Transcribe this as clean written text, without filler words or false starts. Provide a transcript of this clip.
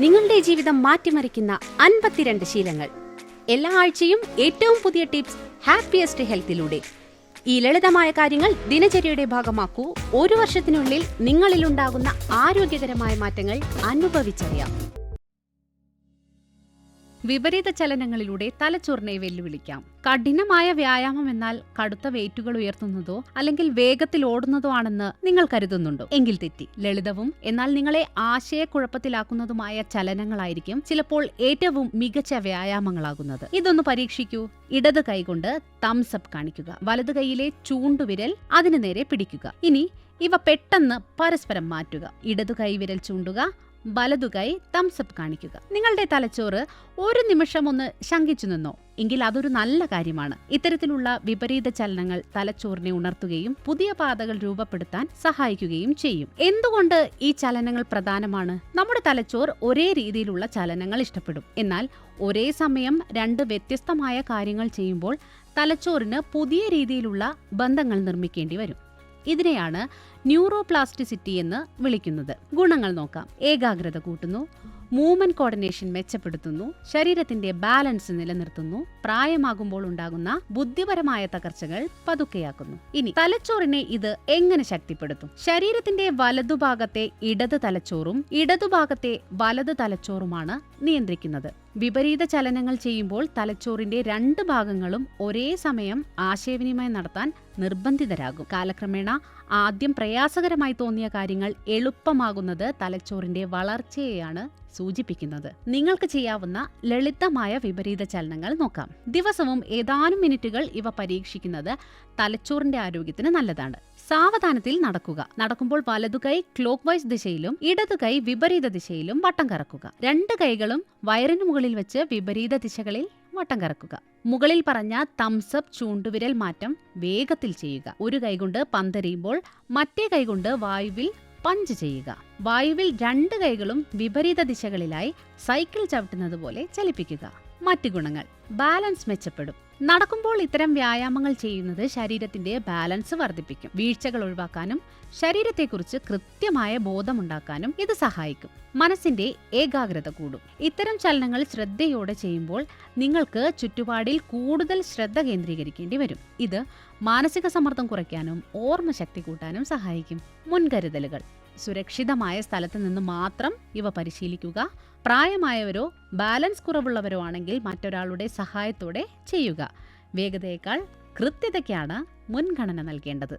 നിങ്ങളുടെ ജീവിതം മാറ്റിമറിക്കുന്ന 52 ശീലങ്ങൾ. എല്ലാ ആഴ്ചയും ഏറ്റവും പുതിയ ടിപ്സ് ഹാപ്പിയസ്റ്റ് ഹെൽത്തിലൂടെ. ഈ ലളിതമായ കാര്യങ്ങൾ ദിനചര്യയുടെ ഭാഗമാക്കൂ. 1 വർഷത്തിനുള്ളിൽ നിങ്ങളിലുണ്ടാകുന്ന ആരോഗ്യകരമായ മാറ്റങ്ങൾ അനുഭവിച്ചറിയാം. വിപരീത ചലനങ്ങളിലൂടെ തലച്ചോറിനെ വെല്ലുവിളിക്കാം. കഠിനമായ വ്യായാമം എന്നാൽ കടുത്ത വെയിറ്റുകൾ ഉയർത്തുന്നതോ അല്ലെങ്കിൽ വേഗത്തിൽ ഓടുന്നതോ ആണെന്ന് നിങ്ങൾ കരുതുന്നുണ്ടോ? എങ്കിൽ തെറ്റി. ലളിതവും എന്നാൽ നിങ്ങളെ ആശയക്കുഴപ്പത്തിലാക്കുന്നതുമായ ചലനങ്ങളായിരിക്കും ചിലപ്പോൾ ഏറ്റവും മികച്ച വ്യായാമങ്ങളാകുന്നത്. ഇതൊന്ന് പരീക്ഷിക്കൂ. ഇടത് കൈകൊണ്ട് തംസ് അപ്പ് കാണിക്കുക. വലത് കൈയിലെ ചൂണ്ടുവിരൽ അതിനു നേരെ പിടിക്കുക. ഇനി ഇവ പെട്ടെന്ന് പരസ്പരം മാറ്റുക. ഇടതു കൈവിരൽ ചൂണ്ടുക, വലതുകൈ തംസ് അപ്പ് കാണിക്കുക. നിങ്ങളുടെ തലച്ചോറ് ഒരു നിമിഷം ഒന്ന് ശങ്കിച്ചു നിന്നോ? എങ്കിൽ അതൊരു നല്ല കാര്യമാണ്. ഇത്തരത്തിലുള്ള വിപരീത ചലനങ്ങൾ തലച്ചോറിനെ ഉണർത്തുകയും പുതിയ പാതകൾ രൂപപ്പെടുത്താൻ സഹായിക്കുകയും ചെയ്യും. എന്തുകൊണ്ട് ഈ ചലനങ്ങൾ പ്രധാനമാണ്? നമ്മുടെ തലച്ചോർ ഒരേ രീതിയിലുള്ള ചലനങ്ങൾ ഇഷ്ടപ്പെടും. എന്നാൽ ഒരേ സമയം 2 വ്യത്യസ്തമായ കാര്യങ്ങൾ ചെയ്യുമ്പോൾ തലച്ചോറിന് പുതിയ രീതിയിലുള്ള ബന്ധങ്ങൾ നിർമ്മിക്കേണ്ടി വരും. ഇതിനെയാണ് ന്യൂറോപ്ലാസ്റ്റിസിറ്റി എന്ന് വിളിക്കുന്നത്. ഗുണങ്ങൾ നോക്കാം. ഏകാഗ്രത കൂട്ടുന്നു, മൂവ്മെന്റ് കോർഡിനേഷൻ മെച്ചപ്പെടുത്തുന്നു, ശരീരത്തിന്റെ ബാലൻസ് നിലനിർത്തുന്നു, പ്രായമാകുമ്പോൾ ഉണ്ടാകുന്ന ബുദ്ധിപരമായ തകർച്ചകൾ പതുക്കെയാക്കുന്നു. ഇനി തലച്ചോറിനെ ഇത് എങ്ങനെ ശക്തിപ്പെടുത്തും? ശരീരത്തിന്റെ വലതുഭാഗത്തെ ഇടത് തലച്ചോറും ഇടതുഭാഗത്തെ വലത് തലച്ചോറുമാണ് നിയന്ത്രിക്കുന്നത്. വിപരീത ചലനങ്ങൾ ചെയ്യുമ്പോൾ തലച്ചോറിന്റെ 2 ഭാഗങ്ങളും ഒരേ സമയം ആശയവിനിമയം നടത്താൻ നിർബന്ധിതരാകും. കാലക്രമേണ ആദ്യം പ്രയാസകരമായി തോന്നിയ കാര്യങ്ങൾ എളുപ്പമാകുന്നത് തലച്ചോറിന്റെ വളർച്ചയെയാണ് സൂചിപ്പിക്കുന്നത്. നിങ്ങൾക്ക് ചെയ്യാവുന്ന ലളിതമായ വിപരീത ചലനങ്ങൾ നോക്കാം. ദിവസവും ഏതാനും മിനിറ്റുകൾ ഇവ പരീക്ഷിക്കുന്നത് തലച്ചോറിന്റെ ആരോഗ്യത്തിന് നല്ലതാണ്. സാവധാനത്തിൽ നടക്കുക. നടക്കുമ്പോൾ വലതുകൈ ക്ലോക്ക് വൈസ് ദിശയിലും ഇടതുകൈ വിപരീത ദിശയിലും വട്ടം കറക്കുക. 2 കൈകളും വയറിന് മുകളിൽ വെച്ച് വിപരീത ദിശകളിൽ വട്ടം കറക്കുക. മുകളിൽ പറഞ്ഞ തംസ് അപ്പ് ചൂണ്ടുവിരൽ മാറ്റം വേഗത്തിൽ ചെയ്യുക. ഒരു കൈകൊണ്ട് പന്തെറിയുമ്പോൾ മറ്റേ കൈകൊണ്ട് വായുവിൽ പഞ്ച് ചെയ്യുക. വായുവിൽ 2 കൈകളും വിപരീത ദിശകളിലായി സൈക്കിൾ ചവിട്ടുന്നത് പോലെ ചലിപ്പിക്കുക. മറ്റു ഗുണങ്ങൾ: ബാലൻസ് മെച്ചപ്പെടും. നടക്കുമ്പോൾ ഇത്തരം വ്യായാമങ്ങൾ ചെയ്യുന്നത് ശരീരത്തിന്റെ ബാലൻസ് വർദ്ധിപ്പിക്കും. വീഴ്ചകൾ ഒഴിവാക്കാനും ശരീരത്തെക്കുറിച്ച് കൃത്യമായ ബോധമുണ്ടാക്കാനും ഇത് സഹായിക്കും. മനസ്സിന്റെ ഏകാഗ്രത കൂടും. ഇത്തരം ചലനങ്ങൾ ശ്രദ്ധയോടെ ചെയ്യുമ്പോൾ നിങ്ങൾക്ക് ചുറ്റുപാടിൽ കൂടുതൽ ശ്രദ്ധ കേന്ദ്രീകരിക്കേണ്ടി വരും. ഇത് മാനസിക സമ്മർദ്ദം കുറയ്ക്കാനും ഓർമ്മശക്തി കൂട്ടാനും സഹായിക്കും. മുൻകരുതലുകൾ: സുരക്ഷിതമായ സ്ഥലത്ത് നിന്ന് മാത്രം ഇവ പരിശീലിക്കുക. പ്രായമായവരോ ബാലൻസ് കുറവുള്ളവരോ ആണെങ്കിൽ മറ്റൊരാളുടെ സഹായത്തോടെ ചെയ്യുക. വേഗതയേക്കാൾ കൃത്യതയ്ക്കാണ് മുൻഗണന നൽകേണ്ടത്.